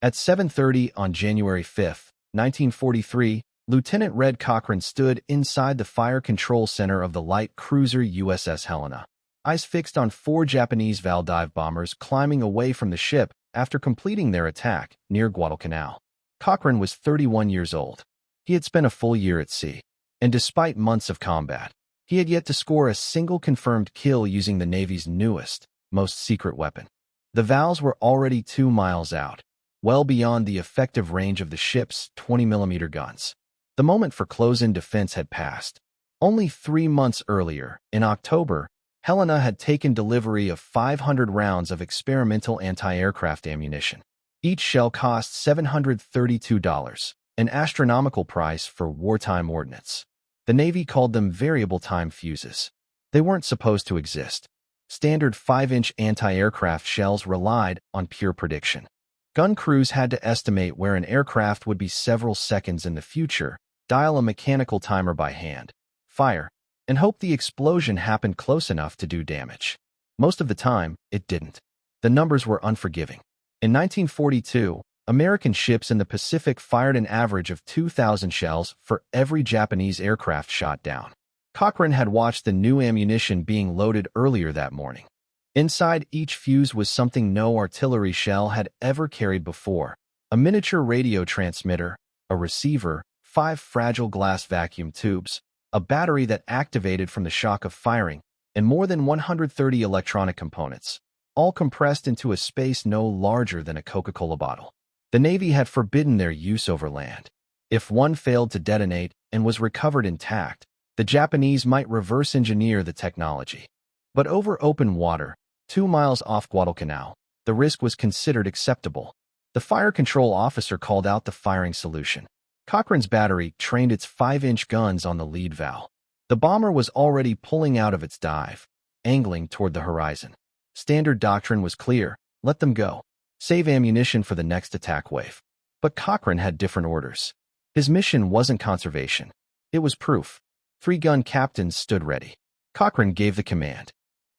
At 7:30 on January 5, 1943, Lieutenant Red Cochran stood inside the Fire Control Center of the light cruiser USS Helena, eyes fixed on 4 Japanese Val dive bombers climbing away from the ship after completing their attack near Guadalcanal. Cochran was 31 years old. He had spent a full year at sea, and despite months of combat, he had yet to score a single confirmed kill using the Navy's newest, most secret weapon. The Vals were already 2 miles out, well beyond the effective range of the ship's 20mm guns. The moment for close-in defense had passed. Only 3 months earlier, in October, Helena had taken delivery of 500 rounds of experimental anti-aircraft ammunition. Each shell cost $732, an astronomical price for wartime ordnance. The Navy called them variable-time fuses. They weren't supposed to exist. Standard 5-inch anti-aircraft shells relied on pure prediction. Gun crews had to estimate where an aircraft would be several seconds in the future, dial a mechanical timer by hand, fire, and hope the explosion happened close enough to do damage. Most of the time, it didn't. The numbers were unforgiving. In 1942, American ships in the Pacific fired an average of 2,000 shells for every Japanese aircraft shot down. Cochran had watched the new ammunition being loaded earlier that morning. Inside each fuse was something no artillery shell had ever carried before: a miniature radio transmitter, a receiver, 5 fragile glass vacuum tubes, a battery that activated from the shock of firing, and more than 130 electronic components, all compressed into a space no larger than a Coca-Cola bottle. The Navy had forbidden their use over land. If one failed to detonate and was recovered intact, the Japanese might reverse engineer the technology. But over open water, 2 miles off Guadalcanal, the risk was considered acceptable. The fire control officer called out the firing solution. Cochran's battery trained its 5-inch guns on the lead valve. The bomber was already pulling out of its dive, angling toward the horizon. Standard doctrine was clear: let them go. Save ammunition for the next attack wave. But Cochran had different orders. His mission wasn't conservation. It was proof. 3 gun captains stood ready. Cochran gave the command.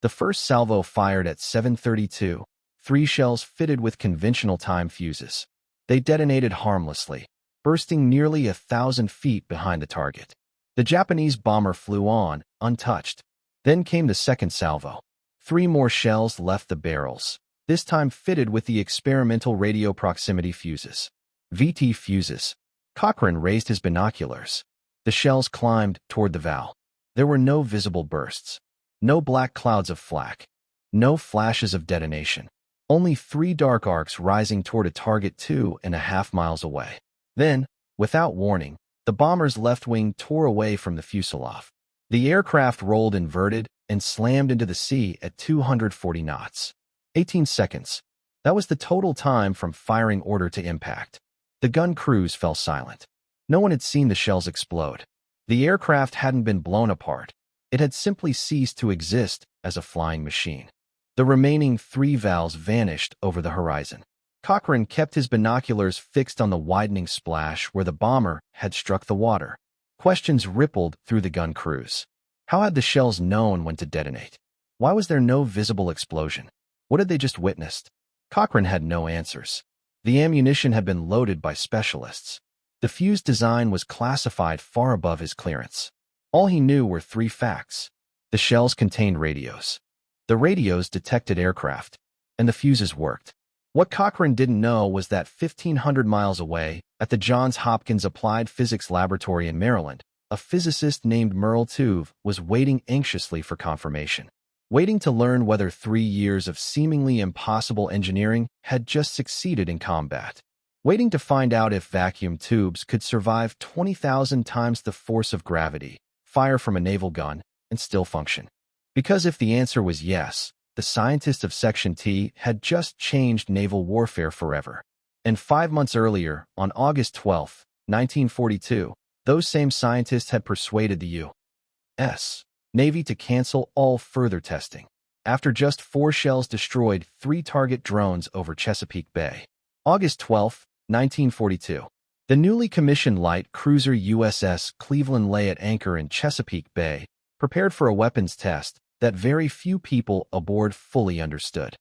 The first salvo fired at 7:32, 3 shells fitted with conventional time fuses. They detonated harmlessly, bursting nearly 1,000 feet behind the target. The Japanese bomber flew on, untouched. Then came the second salvo. 3 more shells left the barrels, this time fitted with the experimental radio proximity fuses. VT fuses. Cochran raised his binoculars. The shells climbed toward the valve. There were no visible bursts, no black clouds of flak, no flashes of detonation. Only 3 dark arcs rising toward a target 2.5 miles away. Then, without warning, the bomber's left wing tore away from the fuselage. The aircraft rolled inverted and slammed into the sea at 240 knots. 18 seconds. That was the total time from firing order to impact. The gun crews fell silent. No one had seen the shells explode. The aircraft hadn't been blown apart. It had simply ceased to exist as a flying machine. The remaining 3 valves vanished over the horizon. Cochran kept his binoculars fixed on the widening splash where the bomber had struck the water. Questions rippled through the gun crews. How had the shells known when to detonate? Why was there no visible explosion? What had they just witnessed? Cochran had no answers. The ammunition had been loaded by specialists. The fuse design was classified far above his clearance. All he knew were 3 facts. The shells contained radios. The radios detected aircraft, and the fuses worked. What Cochran didn't know was that 1,500 miles away, at the Johns Hopkins Applied Physics Laboratory in Maryland, a physicist named Merle Tuve was waiting anxiously for confirmation. Waiting to learn whether 3 years of seemingly impossible engineering had just succeeded in combat. Waiting to find out if vacuum tubes could survive 20,000 times the force of gravity, fire from a naval gun, and still function. Because if the answer was yes, the scientists of Section T had just changed naval warfare forever. And 5 months earlier, on August 12, 1942, those same scientists had persuaded the U.S. Navy to cancel all further testing, after just 4 shells destroyed 3 target drones over Chesapeake Bay. August 12, 1942. The newly commissioned light cruiser USS Cleveland lay at anchor in Chesapeake Bay, prepared for a weapons test that very few people aboard fully understood.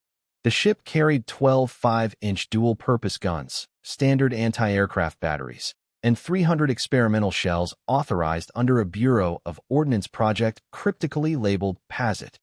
The ship carried 12 5-inch dual-purpose guns, standard anti-aircraft batteries, and 300 experimental shells authorized under a Bureau of Ordnance project cryptically labeled PASIT.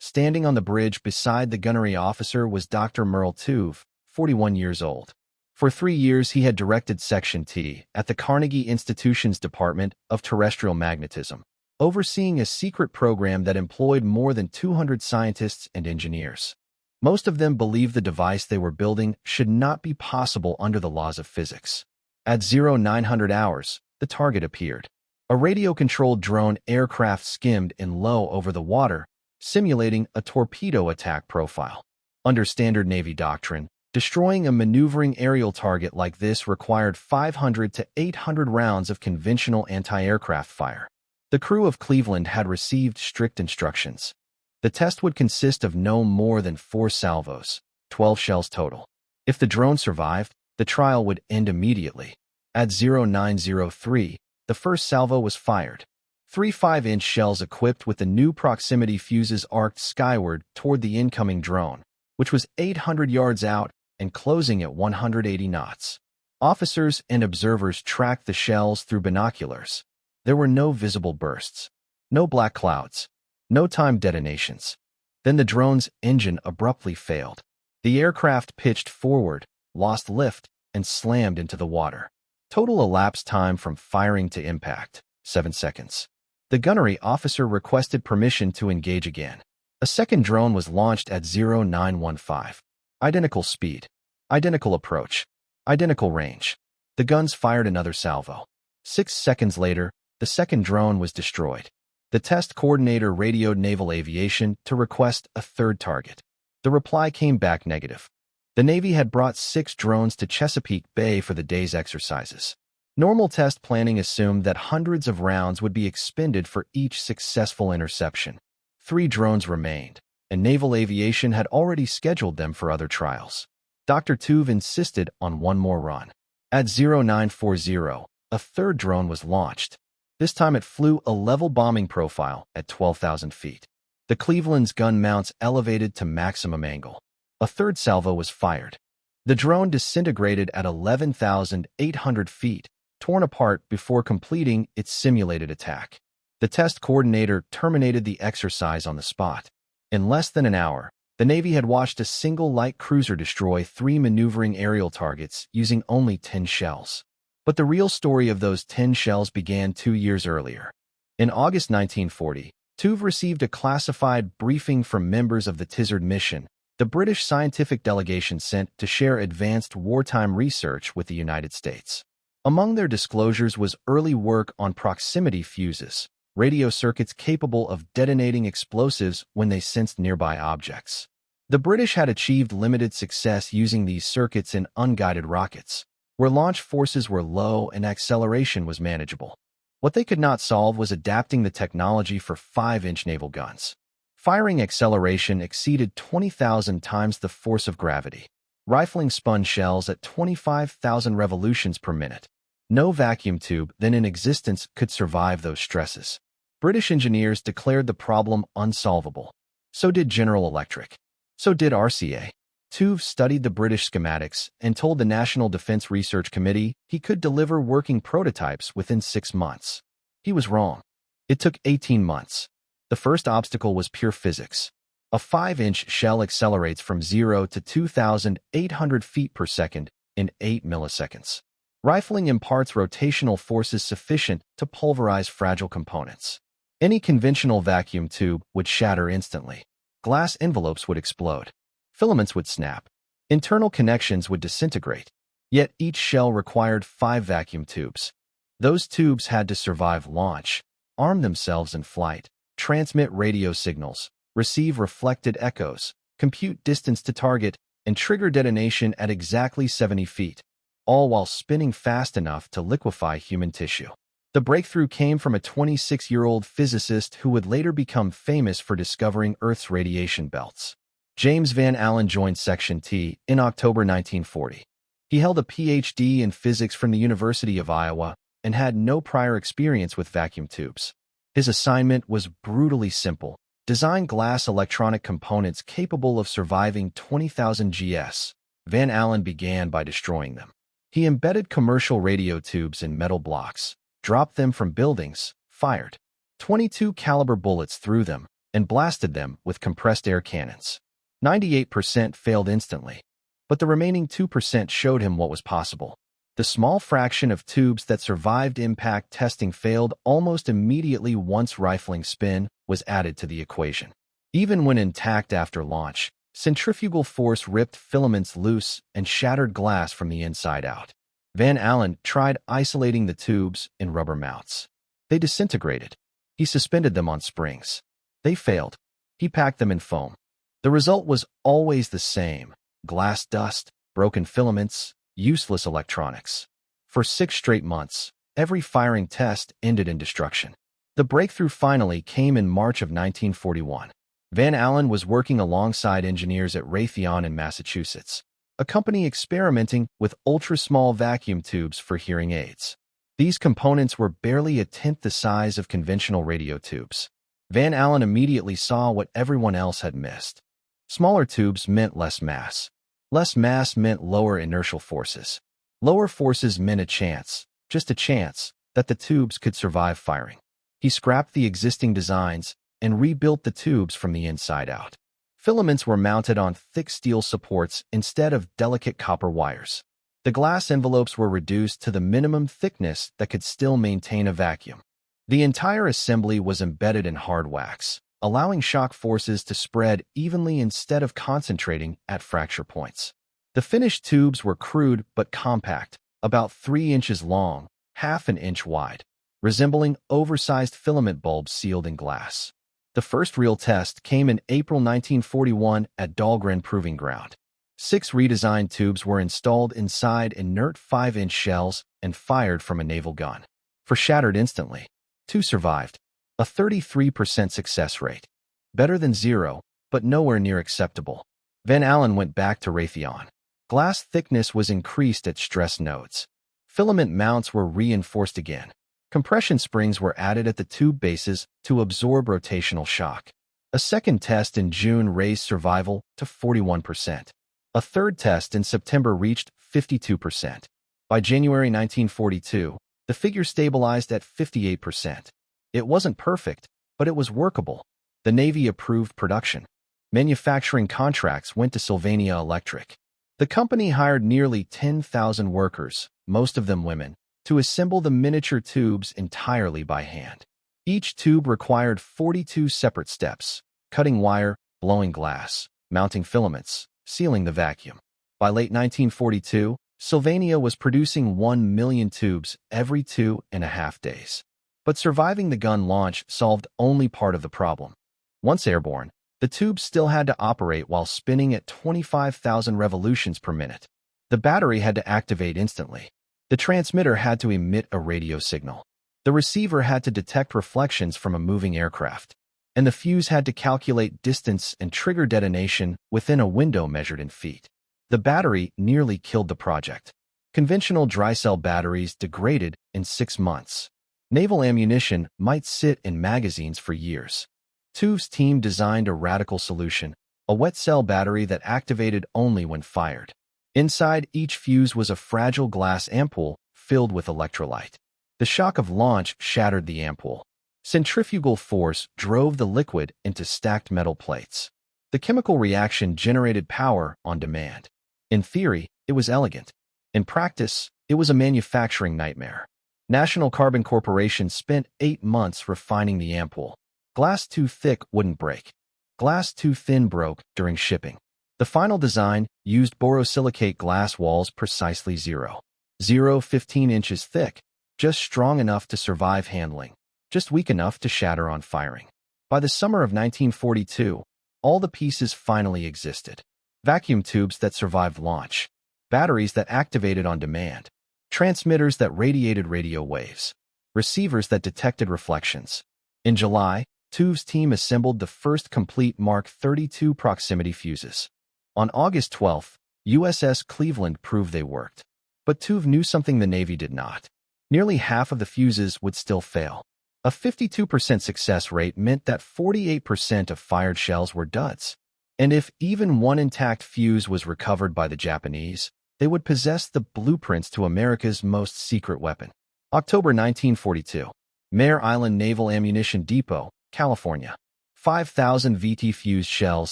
Standing on the bridge beside the gunnery officer was Dr. Merle Tuve, 41 years old. For 3 years he had directed Section T at the Carnegie Institution's Department of Terrestrial Magnetism, overseeing a secret program that employed more than 200 scientists and engineers. Most of them believed the device they were building should not be possible under the laws of physics. At 0900 hours, the target appeared. A radio-controlled drone aircraft skimmed in low over the water, simulating a torpedo attack profile. Under standard Navy doctrine, destroying a maneuvering aerial target like this required 500 to 800 rounds of conventional anti-aircraft fire. The crew of Cleveland had received strict instructions. The test would consist of no more than 4 salvos, 12 shells total. If the drone survived, the trial would end immediately. At 0903, the first salvo was fired. 3 5-inch shells equipped with the new proximity fuses arced skyward toward the incoming drone, which was 800 yards out and closing at 180 knots. Officers and observers tracked the shells through binoculars. There were no visible bursts, no black clouds, no timed detonations. Then the drone's engine abruptly failed. The aircraft pitched forward, lost lift, and slammed into the water. Total elapsed time from firing to impact, 7 seconds. The gunnery officer requested permission to engage again. A second drone was launched at 0915. Identical speed, identical approach, identical range. The guns fired another salvo. 6 seconds later, the second drone was destroyed. The test coordinator radioed Naval Aviation to request a third target. The reply came back negative. The Navy had brought 6 drones to Chesapeake Bay for the day's exercises. Normal test planning assumed that hundreds of rounds would be expended for each successful interception. 3 drones remained, and Naval Aviation had already scheduled them for other trials. Dr. Tuve insisted on one more run. At 0940, a third drone was launched. This time it flew a level bombing profile at 12,000 feet. The Cleveland's gun mounts elevated to maximum angle. A third salvo was fired. The drone disintegrated at 11,800 feet, torn apart before completing its simulated attack. The test coordinator terminated the exercise on the spot. In less than an hour, the Navy had watched a single light cruiser destroy 3 maneuvering aerial targets using only 10 shells. But the real story of those 10 shells began 2 years earlier. In August 1940, Tuve received a classified briefing from members of the Tizard mission, the British scientific delegation sent to share advanced wartime research with the United States. Among their disclosures was early work on proximity fuses, radio circuits capable of detonating explosives when they sensed nearby objects. The British had achieved limited success using these circuits in unguided rockets, where launch forces were low and acceleration was manageable. What they could not solve was adapting the technology for 5-inch naval guns. Firing acceleration exceeded 20,000 times the force of gravity. Rifling spun shells at 25,000 revolutions per minute. No vacuum tube then in existence could survive those stresses. British engineers declared the problem unsolvable. So did General Electric. So did RCA. Tuve studied the British schematics and told the National Defense Research Committee he could deliver working prototypes within 6 months. He was wrong. It took 18 months. The first obstacle was pure physics. A 5-inch shell accelerates from 0 to 2,800 feet per second in 8 milliseconds. Rifling imparts rotational forces sufficient to pulverize fragile components. Any conventional vacuum tube would shatter instantly. Glass envelopes would explode. Filaments would snap. Internal connections would disintegrate. Yet each shell required 5 vacuum tubes. Those tubes had to survive launch, arm themselves in flight, transmit radio signals, receive reflected echoes, compute distance to target, and trigger detonation at exactly 70 feet, all while spinning fast enough to liquefy human tissue. The breakthrough came from a 26-year-old physicist who would later become famous for discovering Earth's radiation belts. James Van Allen joined Section T in October 1940. He held a Ph.D. in physics from the University of Iowa and had no prior experience with vacuum tubes. His assignment was brutally simple: designed glass electronic components capable of surviving 20,000 GS. Van Allen began by destroying them. He embedded commercial radio tubes in metal blocks, dropped them from buildings, fired 22 caliber bullets through them, and blasted them with compressed air cannons. 98% failed instantly, but the remaining 2% showed him what was possible. The small fraction of tubes that survived impact testing failed almost immediately once rifling spin was added to the equation. Even when intact after launch, centrifugal force ripped filaments loose and shattered glass from the inside out. Van Allen tried isolating the tubes in rubber mounts. They disintegrated. He suspended them on springs. They failed. He packed them in foam. The result was always the same: glass dust, broken filaments, useless electronics. For 6 straight months, every firing test ended in destruction. The breakthrough finally came in March of 1941. Van Allen was working alongside engineers at Raytheon in Massachusetts, a company experimenting with ultra-small vacuum tubes for hearing aids. These components were barely a tenth the size of conventional radio tubes. Van Allen immediately saw what everyone else had missed. Smaller tubes meant less mass. Less mass meant lower inertial forces. Lower forces meant a chance, just a chance, that the tubes could survive firing. He scrapped the existing designs and rebuilt the tubes from the inside out. Filaments were mounted on thick steel supports instead of delicate copper wires. The glass envelopes were reduced to the minimum thickness that could still maintain a vacuum. The entire assembly was embedded in hard wax, allowing shock forces to spread evenly instead of concentrating at fracture points. The finished tubes were crude but compact, about 3 inches long, half an inch wide, resembling oversized filament bulbs sealed in glass. The first real test came in April 1941 at Dahlgren Proving Ground. 6 redesigned tubes were installed inside inert 5-inch shells and fired from a naval gun. 4 shattered instantly. 2 survived. A 33% success rate. Better than 0, but nowhere near acceptable. Van Allen went back to Raytheon. Glass thickness was increased at stress nodes. Filament mounts were reinforced again. Compression springs were added at the tube bases to absorb rotational shock. A second test in June raised survival to 41%. A third test in September reached 52%. By January 1942, the figure stabilized at 58%. It wasn't perfect, but it was workable. The Navy approved production. Manufacturing contracts went to Sylvania Electric. The company hired nearly 10,000 workers, most of them women, to assemble the miniature tubes entirely by hand. Each tube required 42 separate steps: cutting wire, blowing glass, mounting filaments, sealing the vacuum. By late 1942, Sylvania was producing 1 million tubes every 2.5 days. But surviving the gun launch solved only part of the problem. Once airborne, the tubes still had to operate while spinning at 25,000 revolutions per minute. The battery had to activate instantly. The transmitter had to emit a radio signal. The receiver had to detect reflections from a moving aircraft. And the fuse had to calculate distance and trigger detonation within a window measured in feet. The battery nearly killed the project. Conventional dry-cell batteries degraded in 6 months. Naval ammunition might sit in magazines for years. TUV's team designed a radical solution, a wet cell battery that activated only when fired. Inside each fuse was a fragile glass ampoule filled with electrolyte. The shock of launch shattered the ampoule. Centrifugal force drove the liquid into stacked metal plates. The chemical reaction generated power on demand. In theory, it was elegant. In practice, it was a manufacturing nightmare. National Carbon Corporation spent 8 months refining the ampoule. Glass too thick wouldn't break. Glass too thin broke during shipping. The final design used borosilicate glass walls precisely 0.015 inches thick, just strong enough to survive handling, just weak enough to shatter on firing. By the summer of 1942, all the pieces finally existed. Vacuum tubes that survived launch, batteries that activated on demand, transmitters that radiated radio waves, receivers that detected reflections. In July, TUV's team assembled the first complete Mark 32 proximity fuses. On August 12, USS Cleveland proved they worked. But TUV knew something the Navy did not. Nearly half of the fuses would still fail. A 52% success rate meant that 48% of fired shells were duds. And if even one intact fuse was recovered by the Japanese, they would possess the blueprints to America's most secret weapon. October 1942. Mare Island Naval Ammunition Depot, California. 5,000 VT fused shells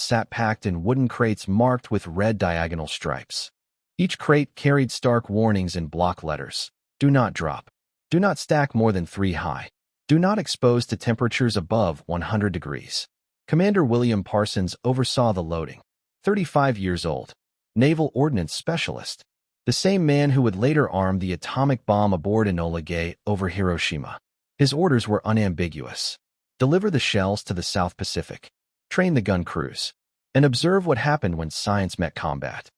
sat packed in wooden crates marked with red diagonal stripes. Each crate carried stark warnings in block letters. Do not drop. Do not stack more than 3 high. Do not expose to temperatures above 100 degrees. Commander William Parsons oversaw the loading. 35 years old. Naval Ordnance Specialist. The same man who would later arm the atomic bomb aboard Enola Gay over Hiroshima. His orders were unambiguous. Deliver the shells to the South Pacific. Train the gun crews. And observe what happened when science met combat.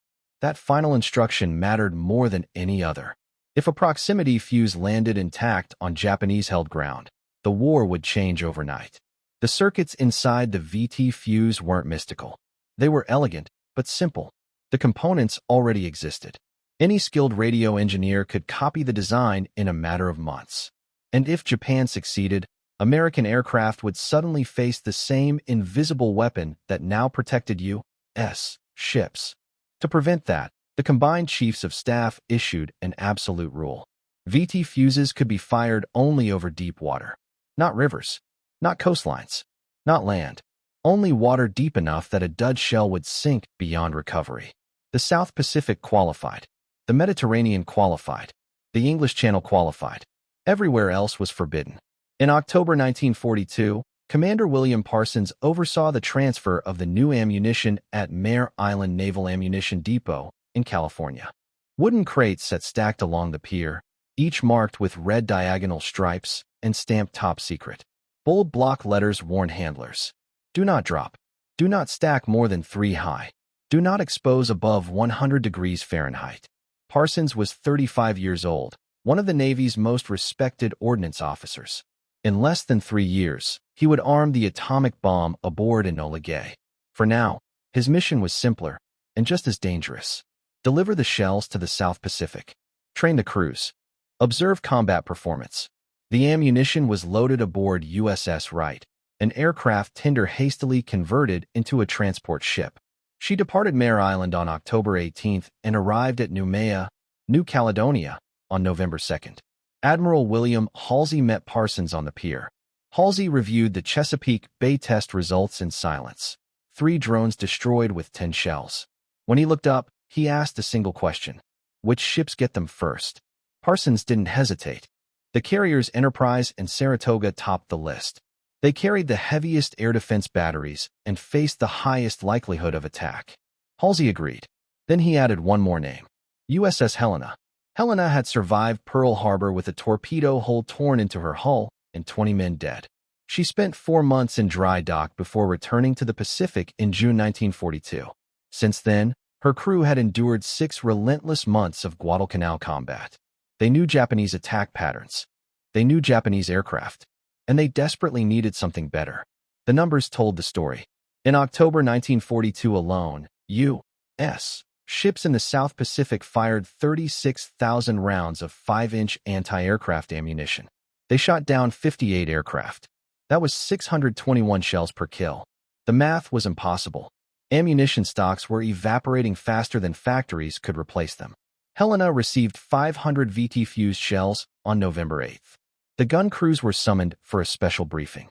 That final instruction mattered more than any other. If a proximity fuse landed intact on Japanese-held ground, the war would change overnight. The circuits inside the VT fuse weren't mystical. They were elegant, but simple. The components already existed. Any skilled radio engineer could copy the design in a matter of months. And if Japan succeeded, American aircraft would suddenly face the same invisible weapon that now protected U.S. ships. To prevent that, the combined chiefs of staff issued an absolute rule. VT fuses could be fired only over deep water. Not rivers. Not coastlines. Not land. Only water deep enough that a dud shell would sink beyond recovery. The South Pacific qualified. The Mediterranean qualified. The English Channel qualified. Everywhere else was forbidden. In October 1942, Commander William Parsons oversaw the transfer of the new ammunition at Mare Island Naval Ammunition Depot in California. Wooden crates sat stacked along the pier, each marked with red diagonal stripes and stamped top secret. Bold block letters warned handlers. Do not drop. Do not stack more than 3 high. Do not expose above 100 degrees Fahrenheit. Parsons was 35 years old, one of the Navy's most respected ordnance officers. In less than 3 years, he would arm the atomic bomb aboard Enola Gay. For now, his mission was simpler and just as dangerous. Deliver the shells to the South Pacific. Train the crews. Observe combat performance. The ammunition was loaded aboard USS Wright, an aircraft tender hastily converted into a transport ship. She departed Mare Island on October 18th and arrived at Noumea, New Caledonia, on November 2nd. Admiral William Halsey met Parsons on the pier. Halsey reviewed the Chesapeake Bay test results in silence. 3 drones destroyed with 10 shells. When he looked up, he asked a single question. Which ships get them first? Parsons didn't hesitate. The carriers Enterprise and Saratoga topped the list. They carried the heaviest air defense batteries and faced the highest likelihood of attack. Halsey agreed. Then he added one more name. USS Helena. Helena had survived Pearl Harbor with a torpedo hole torn into her hull and 20 men dead. She spent 4 months in dry dock before returning to the Pacific in June 1942. Since then, her crew had endured 6 relentless months of Guadalcanal combat. They knew Japanese attack patterns. They knew Japanese aircraft. And they desperately needed something better. The numbers told the story. In October 1942 alone, U.S. ships in the South Pacific fired 36,000 rounds of 5-inch anti-aircraft ammunition. They shot down 58 aircraft. That was 621 shells per kill. The math was impossible. Ammunition stocks were evaporating faster than factories could replace them. Helena received 500 VT fused shells on November 8th. The gun crews were summoned for a special briefing.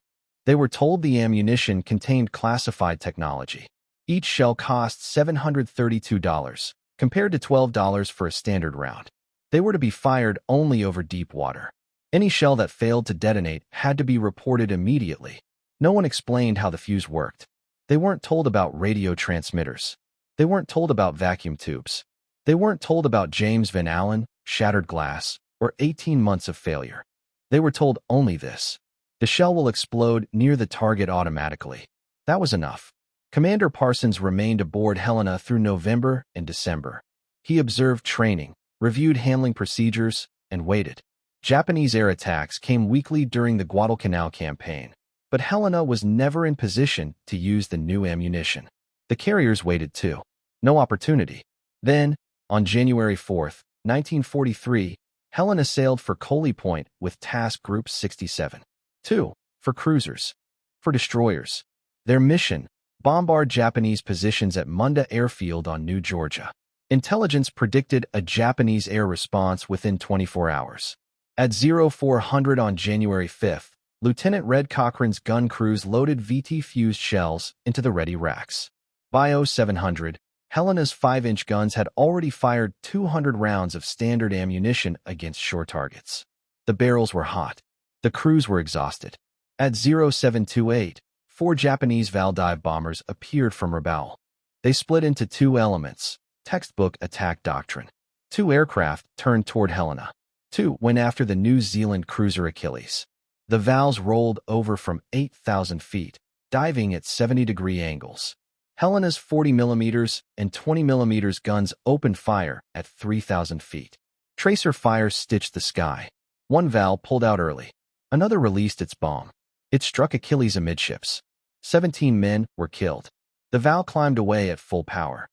They were told the ammunition contained classified technology. Each shell cost $732, compared to $12 for a standard round. They were to be fired only over deep water. Any shell that failed to detonate had to be reported immediately. No one explained how the fuse worked. They weren't told about radio transmitters. They weren't told about vacuum tubes. They weren't told about James Van Allen, shattered glass, or 18 months of failure. They were told only this. The shell will explode near the target automatically. That was enough. Commander Parsons remained aboard Helena through November and December. He observed training, reviewed handling procedures, and waited. Japanese air attacks came weekly during the Guadalcanal campaign, but Helena was never in position to use the new ammunition. The carriers waited too. No opportunity. Then, on January 4th, 1943, Helena sailed for Coley Point with Task Group 67. 2. For cruisers. For destroyers. Their mission: bombard Japanese positions at Munda Airfield on New Georgia. Intelligence predicted a Japanese air response within 24 hours. At 0400 on January 5th, Lieutenant Red Cochran's gun crews loaded VT-fused shells into the ready racks. By 0700, Helena's 5-inch guns had already fired 200 rounds of standard ammunition against shore targets. The barrels were hot. The crews were exhausted. At 0728, 4 Japanese Val dive bombers appeared from Rabaul. They split into 2 elements: textbook attack doctrine. 2 aircraft turned toward Helena. 2 went after the New Zealand cruiser Achilles. The Vals rolled over from 8,000 feet, diving at 70-degree angles. Helena's 40mm and 20mm guns opened fire at 3,000 feet. Tracer fire stitched the sky. 1 Val pulled out early. Another released its bomb. It struck Achilles amidships. 17 men were killed. The Val climbed away at full power.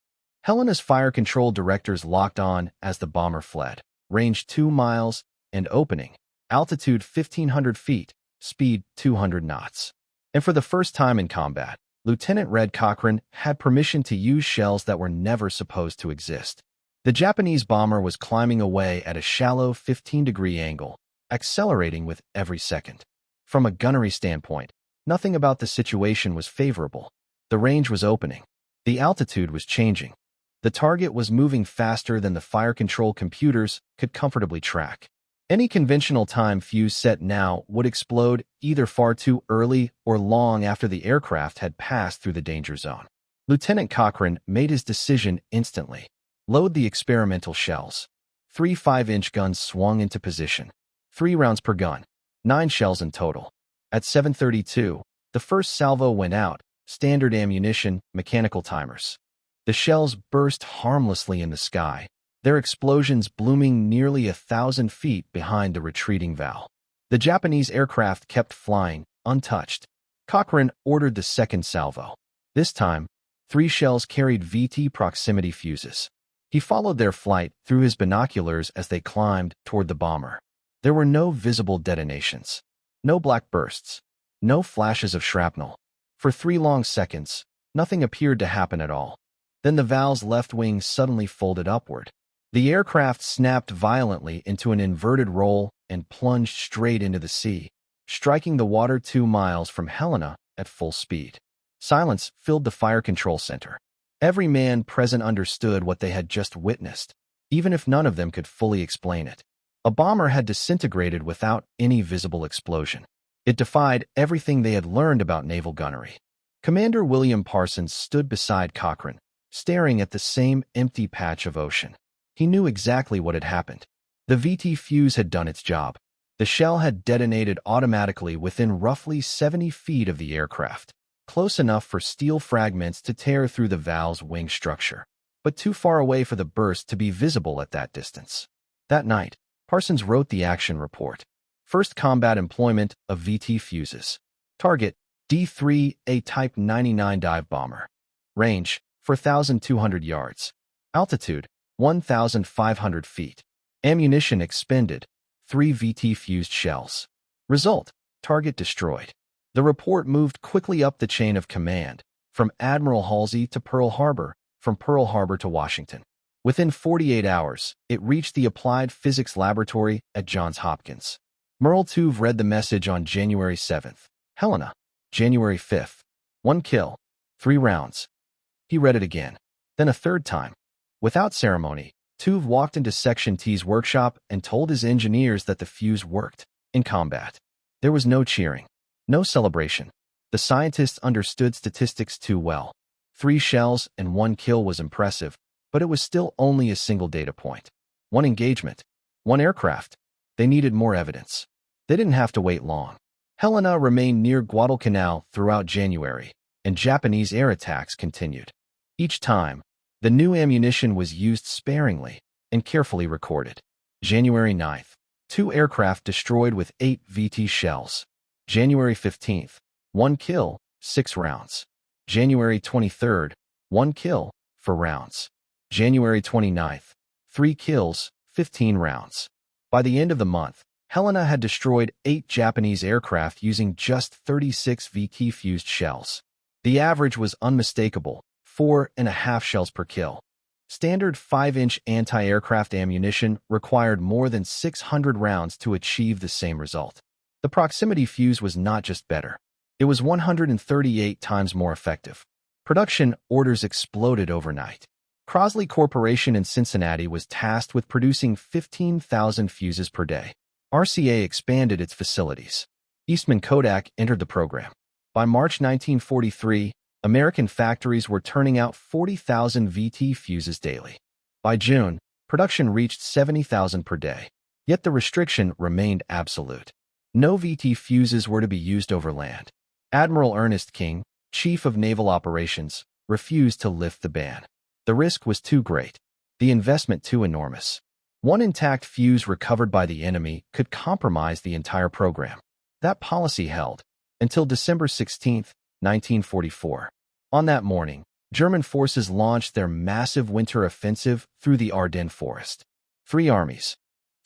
Helena's fire control directors locked on as the bomber fled. Range 2 miles and opening. Altitude 1,500 feet, speed 200 knots. And for the first time in combat, Lieutenant Red Cochran had permission to use shells that were never supposed to exist. The Japanese bomber was climbing away at a shallow 15-degree angle, accelerating with every second. From a gunnery standpoint, nothing about the situation was favorable. The range was opening. The altitude was changing. The target was moving faster than the fire control computers could comfortably track. Any conventional time fuse set now would explode either far too early or long after the aircraft had passed through the danger zone. Lieutenant Cochran made his decision instantly. Load the experimental shells. 3 5-inch guns swung into position. 3 rounds per gun. 9 shells in total. At 7:32, the first salvo went out, standard ammunition, mechanical timers. The shells burst harmlessly in the sky, their explosions blooming nearly 1,000 feet behind the retreating Val. The Japanese aircraft kept flying, untouched. Cochran ordered the second salvo. This time, 3 shells carried VT proximity fuses. He followed their flight through his binoculars as they climbed toward the bomber. There were no visible detonations, no black bursts, no flashes of shrapnel. For 3 long seconds, nothing appeared to happen at all. Then the Val's left wing suddenly folded upward. The aircraft snapped violently into an inverted roll and plunged straight into the sea, striking the water 2 miles from Helena at full speed. Silence filled the fire control center. Every man present understood what they had just witnessed, even if none of them could fully explain it. A bomber had disintegrated without any visible explosion. It defied everything they had learned about naval gunnery. Commander William Parsons stood beside Cochran, staring at the same empty patch of ocean. He knew exactly what had happened. The VT fuse had done its job. The shell had detonated automatically within roughly 70 feet of the aircraft, close enough for steel fragments to tear through the Val's wing structure, but too far away for the burst to be visible at that distance. That night, Parsons wrote the action report. First combat employment of VT fuses. Target, D3A Type 99 dive bomber. Range, 4,200 yards. Altitude, 1,500 feet. Ammunition expended, 3 VT-fused shells. Result, target destroyed. The report moved quickly up the chain of command, from Admiral Halsey to Pearl Harbor, from Pearl Harbor to Washington. Within 48 hours, it reached the Applied Physics Laboratory at Johns Hopkins. Merle Tuve read the message on January 7th. Helena, January 5th. 1 kill, 3 rounds. He read it again, then a third time. Without ceremony, Tuve walked into Section T's workshop and told his engineers that the fuse worked. In combat, there was no cheering, no celebration. The scientists understood statistics too well. 3 shells and 1 kill was impressive, but it was still only a single data point. 1 engagement, 1 aircraft. They needed more evidence. They didn't have to wait long. Helena remained near Guadalcanal throughout January, and Japanese air attacks continued. Each time, the new ammunition was used sparingly and carefully recorded. January 9th, 2 aircraft destroyed with 8 VT shells. January 15th, 1 kill, 6 rounds. January 23rd, 1 kill, 4 rounds. January 29th, 3 kills, 15 rounds. By the end of the month, Helena had destroyed 8 Japanese aircraft using just 36 VT-fused shells. The average was unmistakable, 4.5 shells per kill. Standard 5-inch anti-aircraft ammunition required more than 600 rounds to achieve the same result. The proximity fuse was not just better. It was 138 times more effective. Production orders exploded overnight. Crosley Corporation in Cincinnati was tasked with producing 15,000 fuses per day. RCA expanded its facilities. Eastman Kodak entered the program. By March 1943, American factories were turning out 40,000 VT fuses daily. By June, production reached 70,000 per day. Yet the restriction remained absolute. No VT fuses were to be used over land. Admiral Ernest King, Chief of Naval Operations, refused to lift the ban. The risk was too great, the investment too enormous. One intact fuse recovered by the enemy could compromise the entire program. That policy held until December 16, 1944. On that morning, German forces launched their massive winter offensive through the Ardennes forest. 3 armies,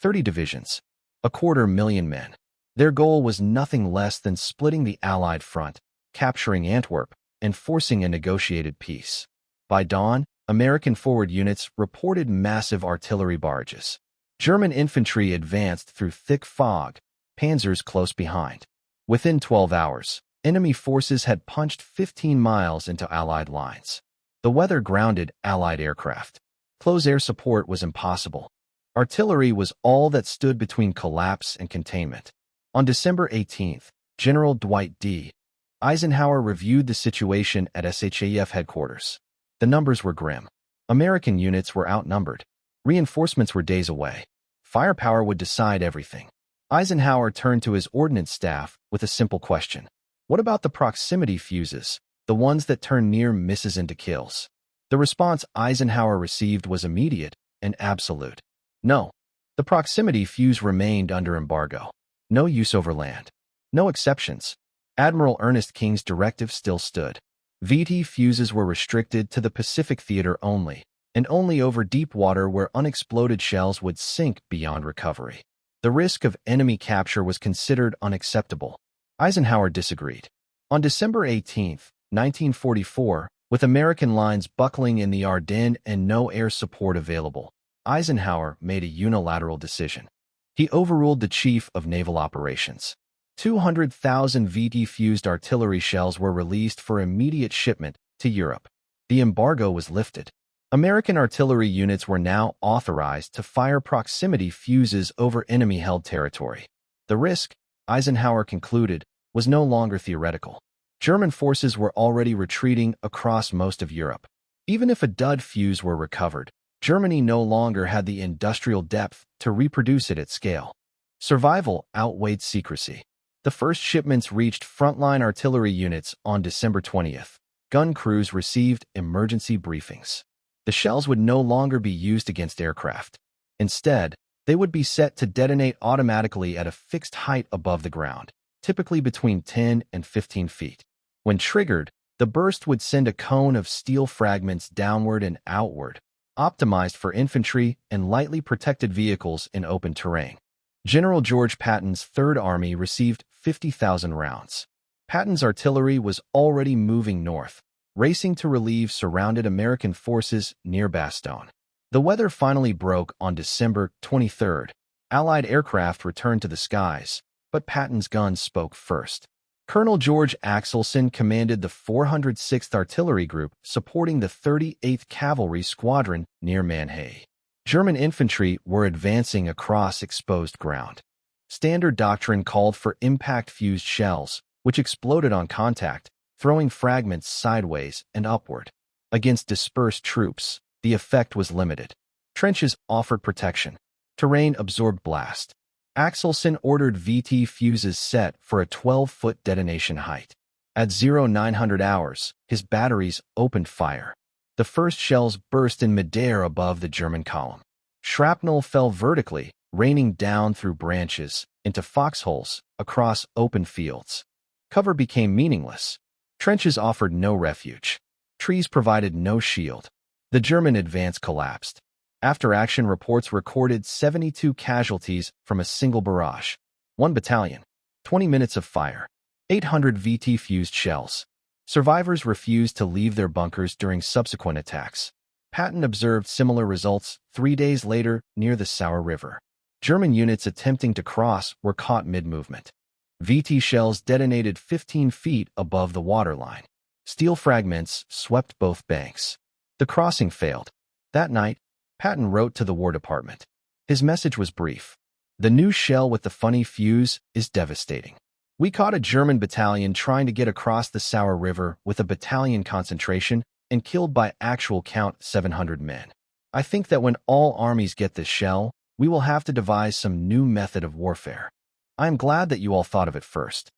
30 divisions, 250,000 men. Their goal was nothing less than splitting the Allied front, capturing Antwerp, and forcing a negotiated peace. By dawn, American forward units reported massive artillery barrages. German infantry advanced through thick fog, panzers close behind. Within 12 hours, enemy forces had punched 15 miles into Allied lines. The weather grounded Allied aircraft. Close air support was impossible. Artillery was all that stood between collapse and containment. On December 18, General Dwight D. Eisenhower reviewed the situation at SHAF headquarters. The numbers were grim. American units were outnumbered. Reinforcements were days away. Firepower would decide everything. Eisenhower turned to his ordnance staff with a simple question. What about the proximity fuses, the ones that turn near misses into kills? The response Eisenhower received was immediate and absolute. No. The proximity fuse remained under embargo. No use over land. No exceptions. Admiral Ernest King's directive still stood. VT fuses were restricted to the Pacific theater only, and only over deep water where unexploded shells would sink beyond recovery. The risk of enemy capture was considered unacceptable. Eisenhower disagreed. On December 18, 1944, with American lines buckling in the Ardennes and no air support available, Eisenhower made a unilateral decision. He overruled the Chief of Naval Operations. 200,000 VT-fused artillery shells were released for immediate shipment to Europe. The embargo was lifted. American artillery units were now authorized to fire proximity fuses over enemy-held territory. The risk, Eisenhower concluded, was no longer theoretical. German forces were already retreating across most of Europe. Even if a dud fuse were recovered, Germany no longer had the industrial depth to reproduce it at scale. Survival outweighed secrecy. The first shipments reached frontline artillery units on December 20th. Gun crews received emergency briefings. The shells would no longer be used against aircraft. Instead, they would be set to detonate automatically at a fixed height above the ground, typically between 10 and 15 feet. When triggered, the burst would send a cone of steel fragments downward and outward, optimized for infantry and lightly protected vehicles in open terrain. General George Patton's Third Army received 50,000 rounds. Patton's artillery was already moving north, racing to relieve surrounded American forces near Bastogne. The weather finally broke on December 23rd. Allied aircraft returned to the skies, but Patton's guns spoke first. Colonel George Axelson commanded the 406th Artillery Group supporting the 38th Cavalry Squadron near Manhay. German infantry were advancing across exposed ground. Standard doctrine called for impact-fused shells, which exploded on contact, throwing fragments sideways and upward. Against dispersed troops, the effect was limited. Trenches offered protection. Terrain absorbed blast. Axelson ordered VT fuses set for a 12-foot detonation height. At 0900 hours, his batteries opened fire. The first shells burst in midair above the German column. Shrapnel fell vertically, raining down through branches, into foxholes, across open fields. Cover became meaningless. Trenches offered no refuge. Trees provided no shield. The German advance collapsed. After-action reports recorded 72 casualties from a single barrage. 1 battalion. 20 minutes of fire. 800 VT-fused shells. Survivors refused to leave their bunkers during subsequent attacks. Patton observed similar results 3 days later near the Sauer River. German units attempting to cross were caught mid-movement. VT shells detonated 15 feet above the waterline. Steel fragments swept both banks. The crossing failed. That night, Patton wrote to the War Department. His message was brief. The new shell with the funny fuse is devastating. We caught a German battalion trying to get across the Sauer River with a battalion concentration and killed by actual count 700 men. I think that when all armies get this shell, we will have to devise some new method of warfare. I am glad that you all thought of it first.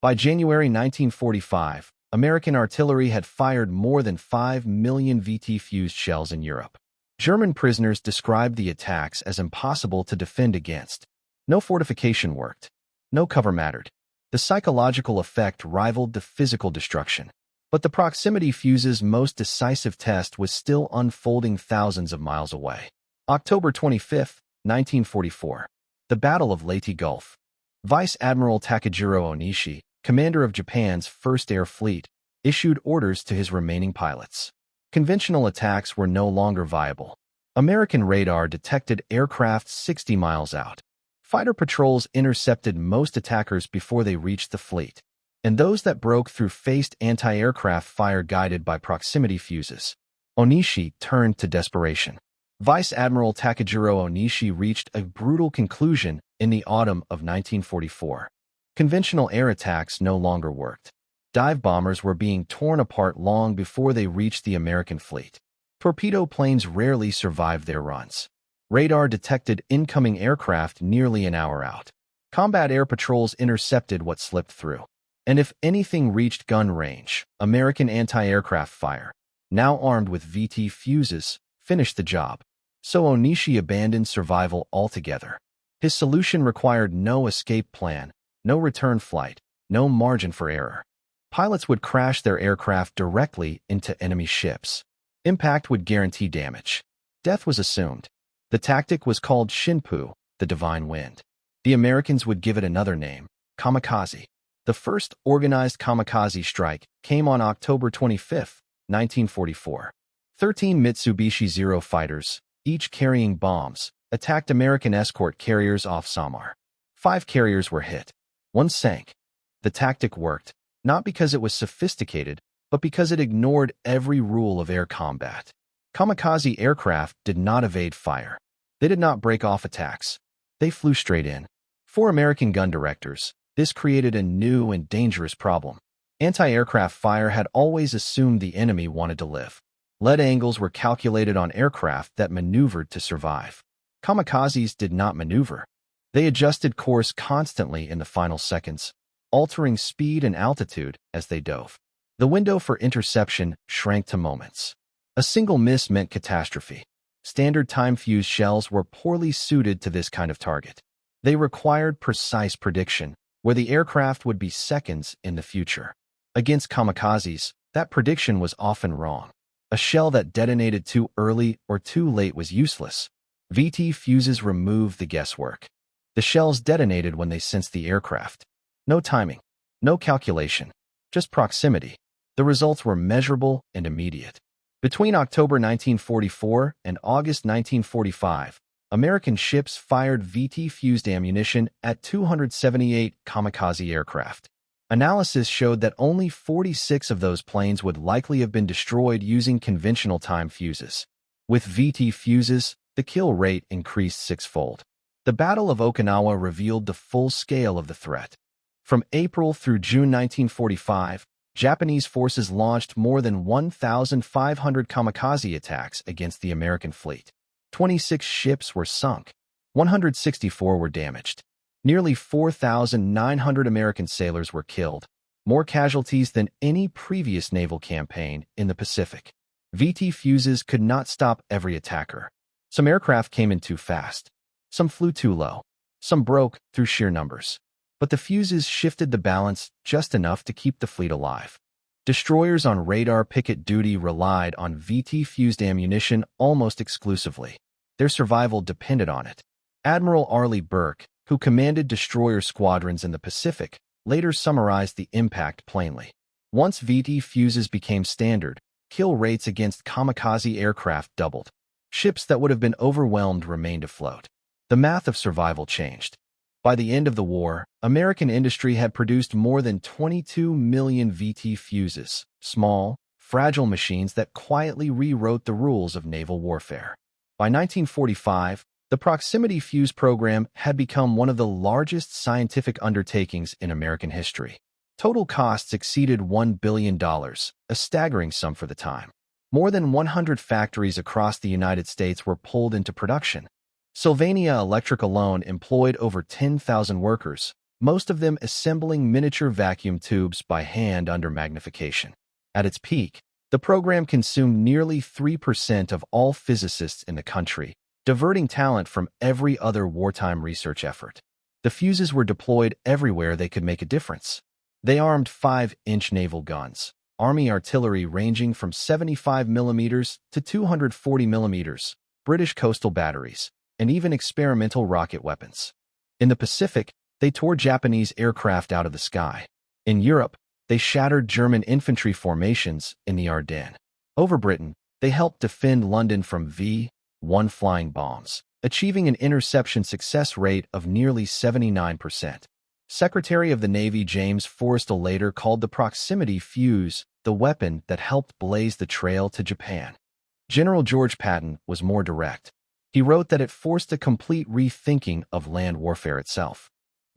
By January 1945, American artillery had fired more than 5 million VT-fused shells in Europe. German prisoners described the attacks as impossible to defend against. No fortification worked. No cover mattered. The psychological effect rivaled the physical destruction. But the proximity fuse's most decisive test was still unfolding thousands of miles away. October 25, 1944. The Battle of Leyte Gulf. Vice Admiral Takejiro Onishi, commander of Japan's First Air Fleet, issued orders to his remaining pilots. Conventional attacks were no longer viable. American radar detected aircraft 60 miles out. Fighter patrols intercepted most attackers before they reached the fleet, and those that broke through faced anti-aircraft fire guided by proximity fuses. Onishi turned to desperation. Vice Admiral Takejiro Onishi reached a brutal conclusion in the autumn of 1944. Conventional air attacks no longer worked. Dive bombers were being torn apart long before they reached the American fleet. Torpedo planes rarely survived their runs. Radar detected incoming aircraft nearly an hour out. Combat air patrols intercepted what slipped through. And if anything reached gun range, American anti-aircraft fire, now armed with VT fuses, finished the job. So Onishi abandoned survival altogether. His solution required no escape plan, no return flight, no margin for error. Pilots would crash their aircraft directly into enemy ships. Impact would guarantee damage. Death was assumed. The tactic was called Shinpu, the divine wind. The Americans would give it another name, kamikaze. The first organized kamikaze strike came on October 25, 1944. 13 Mitsubishi Zero fighters, each carrying bombs, attacked American escort carriers off Samar. 5 carriers were hit. 1 sank. The tactic worked, not because it was sophisticated, but because it ignored every rule of air combat. Kamikaze aircraft did not evade fire. They did not break off attacks. They flew straight in. For American gun directors, this created a new and dangerous problem. Anti-aircraft fire had always assumed the enemy wanted to live. Lead angles were calculated on aircraft that maneuvered to survive. Kamikazes did not maneuver. They adjusted course constantly in the final seconds, altering speed and altitude as they dove. The window for interception shrank to moments. A single miss meant catastrophe. Standard time-fused shells were poorly suited to this kind of target. They required precise prediction, where the aircraft would be seconds in the future. Against kamikazes, that prediction was often wrong. A shell that detonated too early or too late was useless. VT fuses removed the guesswork. The shells detonated when they sensed the aircraft. No timing, no calculation, just proximity. The results were measurable and immediate. Between October 1944 and August 1945, American ships fired VT-fused ammunition at 278 kamikaze aircraft. Analysis showed that only 46 of those planes would likely have been destroyed using conventional time fuses. With VT fuses, the kill rate increased 6-fold. The Battle of Okinawa revealed the full scale of the threat. From April through June 1945, Japanese forces launched more than 1,500 kamikaze attacks against the American fleet. 26 ships were sunk. 164 were damaged. Nearly 4,900 American sailors were killed, more casualties than any previous naval campaign in the Pacific. VT fuses could not stop every attacker. Some aircraft came in too fast. Some flew too low. Some broke through sheer numbers. But the fuses shifted the balance just enough to keep the fleet alive. Destroyers on radar picket duty relied on VT-fused ammunition almost exclusively. Their survival depended on it. Admiral Arleigh Burke, who commanded destroyer squadrons in the Pacific, later summarized the impact plainly. Once VT fuses became standard, kill rates against kamikaze aircraft doubled. Ships that would have been overwhelmed remained afloat. The math of survival changed. By the end of the war, American industry had produced more than 22 million VT fuses, small, fragile machines that quietly rewrote the rules of naval warfare. By 1945, the proximity fuse program had become one of the largest scientific undertakings in American history. Total costs exceeded $1 billion, a staggering sum for the time. More than 100 factories across the United States were pulled into production. Sylvania Electric alone employed over 10,000 workers, most of them assembling miniature vacuum tubes by hand under magnification. At its peak, the program consumed nearly 3% of all physicists in the country, diverting talent from every other wartime research effort. The fuses were deployed everywhere they could make a difference. They armed 5-inch naval guns, Army artillery ranging from 75 millimeters to 240 millimeters, British coastal batteries, and even experimental rocket weapons. In the Pacific, they tore Japanese aircraft out of the sky. In Europe, they shattered German infantry formations in the Ardennes. Over Britain, they helped defend London from V-1 flying bombs, achieving an interception success rate of nearly 79%. Secretary of the Navy James Forrestal later called the proximity fuse the weapon that helped blaze the trail to Japan. General George Patton was more direct. He wrote that it forced a complete rethinking of land warfare itself.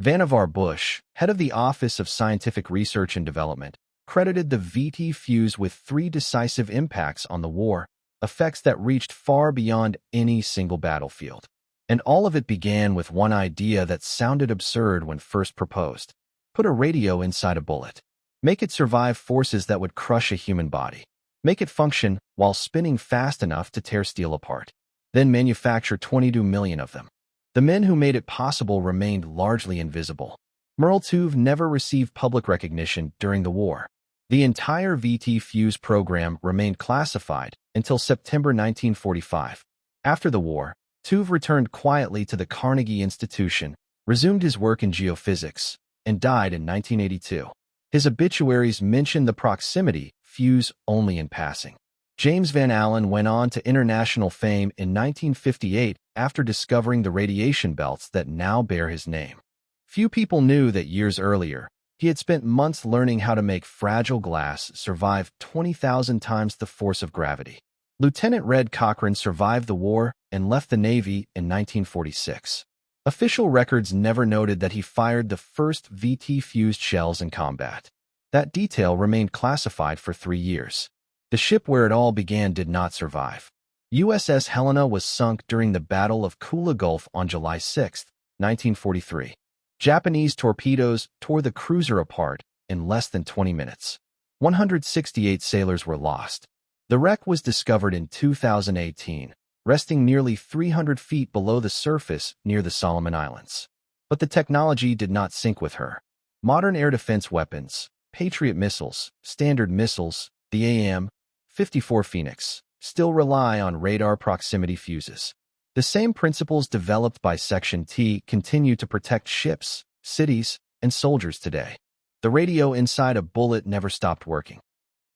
Vannevar Bush, head of the Office of Scientific Research and Development, credited the VT fuse with 3 decisive impacts on the war, effects that reached far beyond any single battlefield. And all of it began with one idea that sounded absurd when first proposed. Put a radio inside a bullet. Make it survive forces that would crush a human body. Make it function while spinning fast enough to tear steel apart. Then manufacture 22 million of them. The men who made it possible remained largely invisible. Merle Tuve never received public recognition during the war. The entire VT fuse program remained classified until September 1945. After the war, Tuve returned quietly to the Carnegie Institution, resumed his work in geophysics, and died in 1982. His obituaries mention the proximity fuse only in passing. James Van Allen went on to international fame in 1958 after discovering the radiation belts that now bear his name. Few people knew that years earlier, he had spent months learning how to make fragile glass survive 20,000 times the force of gravity. Lieutenant Red Cochran survived the war and left the Navy in 1946. Official records never noted that he fired the first VT-fused shells in combat. That detail remained classified for 3 years. The ship where it all began did not survive. USS Helena was sunk during the Battle of Kula Gulf on July 6, 1943. Japanese torpedoes tore the cruiser apart in less than 20 minutes. 168 sailors were lost. The wreck was discovered in 2018, resting nearly 300 feet below the surface near the Solomon Islands. But the technology did not sink with her. Modern air defense weapons, Patriot missiles, Standard missiles, the AIM-54 Phoenix, still rely on radar proximity fuses. The same principles developed by Section T continue to protect ships, cities, and soldiers today. The radio inside a bullet never stopped working.